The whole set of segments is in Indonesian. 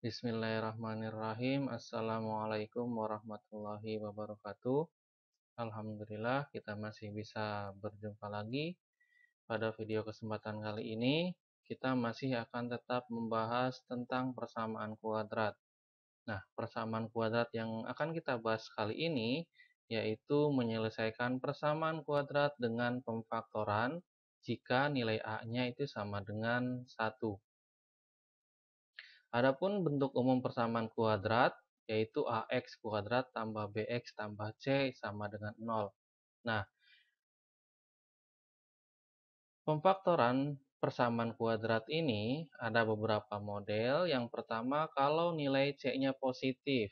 Bismillahirrahmanirrahim. Assalamualaikum warahmatullahi wabarakatuh. Alhamdulillah kita masih bisa berjumpa lagi. Pada video kesempatan kali ini kita masih akan tetap membahas tentang persamaan kuadrat. Nah, persamaan kuadrat yang akan kita bahas kali ini yaitu menyelesaikan persamaan kuadrat dengan pemfaktoran jika nilai A-nya itu sama dengan 1. Adapun bentuk umum persamaan kuadrat yaitu AX kuadrat tambah BX tambah C sama dengan 0. Nah, pemfaktoran persamaan kuadrat ini ada beberapa model. Yang pertama, kalau nilai C-nya positif.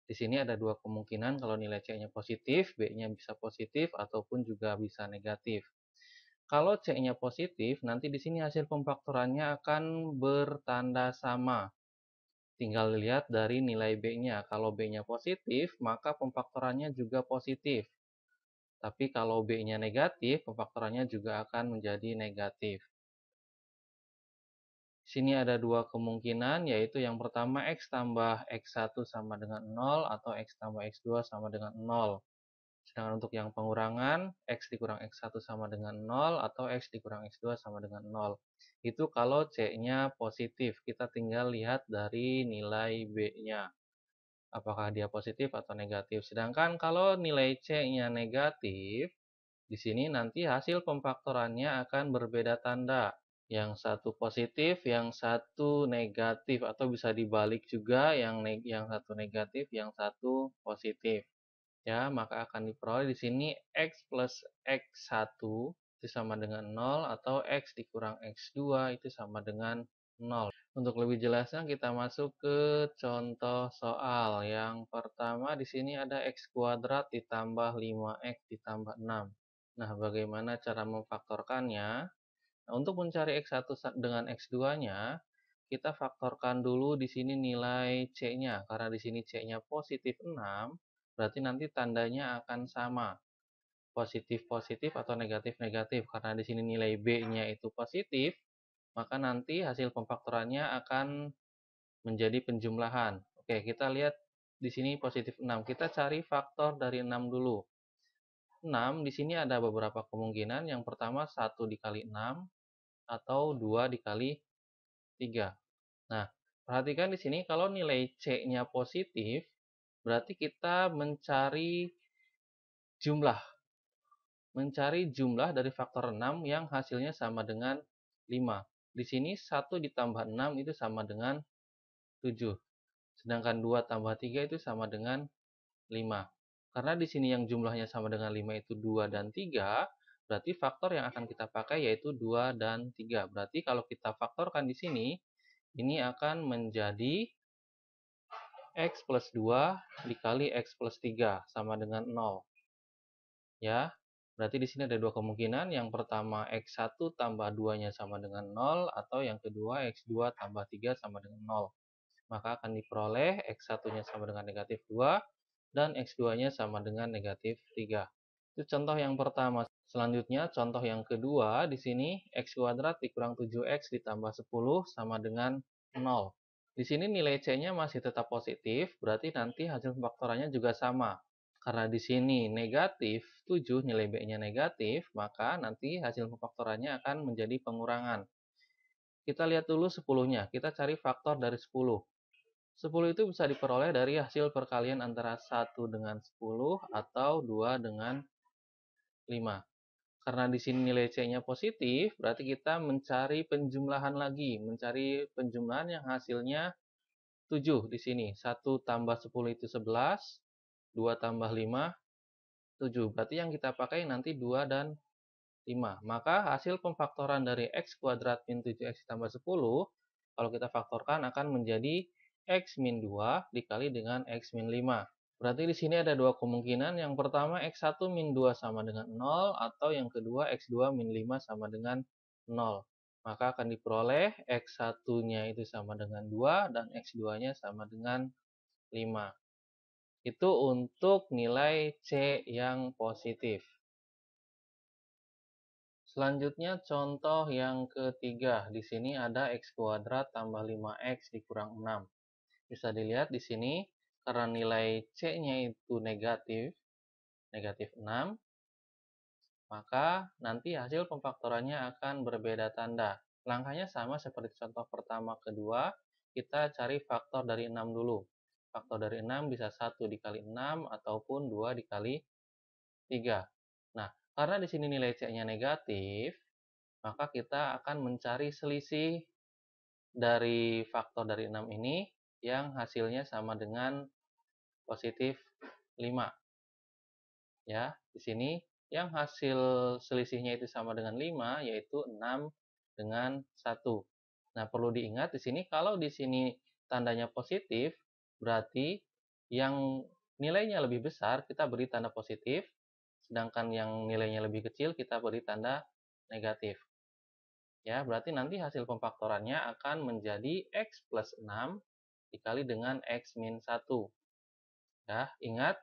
Di sini ada dua kemungkinan kalau nilai C-nya positif, B-nya bisa positif ataupun juga bisa negatif. Kalau C-nya positif, nanti di sini hasil pemfaktorannya akan bertanda sama. Tinggal dilihat dari nilai B-nya. Kalau B-nya positif, maka pemfaktorannya juga positif. Tapi kalau B-nya negatif, pemfaktorannya juga akan menjadi negatif. Sini ada dua kemungkinan, yaitu yang pertama X tambah X1 sama dengan 0 atau X tambah X2 sama dengan 0. Sedangkan untuk yang pengurangan, X dikurang X1 sama dengan 0 atau X dikurang X2 sama dengan 0. Itu kalau C-nya positif. Kita tinggal lihat dari nilai B-nya. Apakah dia positif atau negatif. Sedangkan kalau nilai C-nya negatif, di sini nanti hasil pemfaktorannya akan berbeda tanda. Yang satu positif, yang satu negatif, atau bisa dibalik juga, yang satu negatif, yang satu positif. Ya, maka akan diperoleh di sini X plus X1 itu sama dengan 0 atau X dikurang X2 itu sama dengan 0. Untuk lebih jelasnya kita masuk ke contoh soal. Yang pertama di sini ada X kuadrat ditambah 5X ditambah 6. Nah, bagaimana cara memfaktorkannya? Nah, untuk mencari X1 dengan X2-nya, kita faktorkan dulu di sini nilai C-nya. Karena di sini C-nya positif 6, berarti nanti tandanya akan sama. Positif-positif atau negatif-negatif. Karena di sini nilai B-nya itu positif, maka nanti hasil pemfaktorannya akan menjadi penjumlahan. Oke, kita lihat di sini positif 6. Kita cari faktor dari 6 dulu. 6 di sini ada beberapa kemungkinan. Yang pertama 1 dikali 6 atau 2 dikali 3. Nah, perhatikan di sini kalau nilai C-nya positif, berarti kita mencari jumlah dari faktor 6 yang hasilnya sama dengan 5. Di sini 1 ditambah 6 itu sama dengan 7. Sedangkan 2 tambah 3 itu sama dengan 5. Karena di sini yang jumlahnya sama dengan 5 itu 2 dan 3, berarti faktor yang akan kita pakai yaitu 2 dan 3. Berarti kalau kita faktorkan di sini, ini akan menjadi X plus 2 dikali X plus 3 sama dengan 0. Ya, berarti di sini ada dua kemungkinan. Yang pertama X1 tambah 2-nya sama dengan 0, atau yang kedua X2 tambah 3 sama dengan 0. Maka akan diperoleh X1-nya sama dengan negatif 2, dan X2-nya sama dengan negatif 3. Itu contoh yang pertama. Selanjutnya, contoh yang kedua, di sini X kuadrat dikurang 7X ditambah 10 sama dengan 0. Di sini nilai C-nya masih tetap positif, berarti nanti hasil faktorannya juga sama. Karena di sini negatif 7, nilai B-nya negatif, maka nanti hasil faktorannya akan menjadi pengurangan. Kita lihat dulu 10-nya. Kita cari faktor dari 10. 10 itu bisa diperoleh dari hasil perkalian antara 1 dengan 10 atau 2 dengan 5. Karena di sini nilai C-nya positif, berarti kita mencari penjumlahan lagi. Mencari penjumlahan yang hasilnya 7 di sini. 1 tambah 10 itu 11, 2 tambah 5, 7. Berarti yang kita pakai nanti 2 dan 5. Maka hasil pemfaktoran dari X kuadrat min 7X ditambah 10, kalau kita faktorkan akan menjadi X min 2 dikali dengan X min 5. Berarti di sini ada dua kemungkinan. Yang pertama X1 min 2 sama dengan 0, atau yang kedua X2 min 5 sama dengan 0. Maka akan diperoleh X1-nya itu sama dengan 2 dan X2-nya sama dengan 5. Itu untuk nilai C yang positif. Selanjutnya contoh yang ketiga. Di sini ada X kuadrat tambah 5X dikurang 6. Bisa dilihat di sini, karena nilai C-nya itu negatif 6, maka nanti hasil pemfaktorannya akan berbeda tanda. Langkahnya sama seperti contoh pertama kedua, kita cari faktor dari 6 dulu. Faktor dari 6 bisa 1 dikali 6 ataupun 2 dikali 3. Nah, karena di sini nilai C-nya negatif, maka kita akan mencari selisih dari faktor dari 6 ini yang hasilnya sama dengan positif 5. Ya, di sini yang hasil selisihnya itu sama dengan 5, yaitu 6 dengan 1. Nah, perlu diingat di sini kalau di sini tandanya positif, berarti yang nilainya lebih besar kita beri tanda positif, sedangkan yang nilainya lebih kecil kita beri tanda negatif. Ya, berarti nanti hasil pemfaktorannya akan menjadi X plus 6 dikali dengan X min 1. Ya, ingat,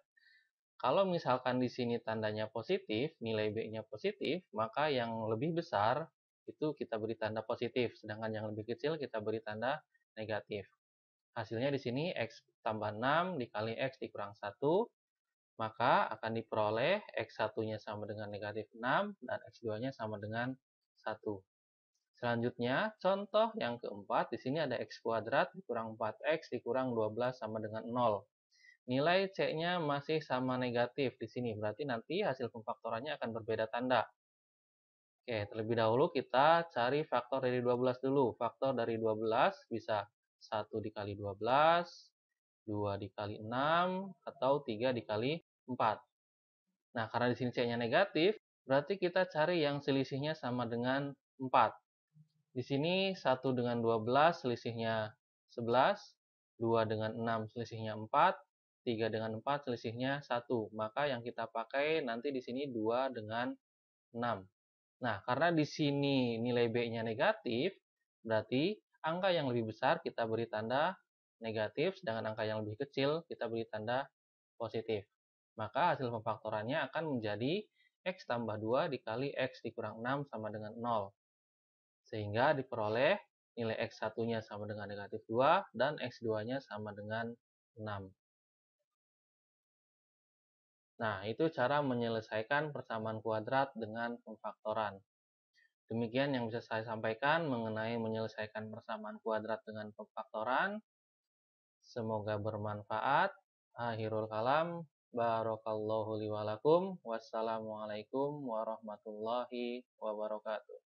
kalau misalkan di sini tandanya positif, nilai B-nya positif, maka yang lebih besar itu kita beri tanda positif, sedangkan yang lebih kecil kita beri tanda negatif. Hasilnya di sini X tambah 6 dikali X dikurang 1, maka akan diperoleh X1-nya sama dengan negatif 6 dan X2-nya sama dengan 1. Selanjutnya, contoh yang keempat, di sini ada X kuadrat dikurang 4X dikurang 12 sama dengan 0. Nilai C-nya masih sama negatif di sini, berarti nanti hasil pemfaktorannya akan berbeda tanda. Oke, terlebih dahulu kita cari faktor dari 12 dulu. Faktor dari 12 bisa 1 dikali 12, 2 dikali 6, atau 3 dikali 4. Nah, karena di sini C-nya negatif, berarti kita cari yang selisihnya sama dengan 4. Di sini 1 dengan 12 selisihnya 11, 2 dengan 6 selisihnya 4, 3 dengan 4 selisihnya 1. Maka yang kita pakai nanti di sini 2 dengan 6. Nah, karena di sini nilai B-nya negatif, berarti angka yang lebih besar kita beri tanda negatif, sedangkan angka yang lebih kecil kita beri tanda positif. Maka hasil pemfaktorannya akan menjadi X tambah 2 dikali X dikurang 6 sama dengan 0. Sehingga diperoleh nilai X1-nya sama dengan negatif 2 dan X2-nya sama dengan 6. Nah, itu cara menyelesaikan persamaan kuadrat dengan pemfaktoran. Demikian yang bisa saya sampaikan mengenai menyelesaikan persamaan kuadrat dengan pemfaktoran. Semoga bermanfaat. Akhirul kalam. Barakallahu li wa lakum. Wassalamualaikum warahmatullahi wabarakatuh.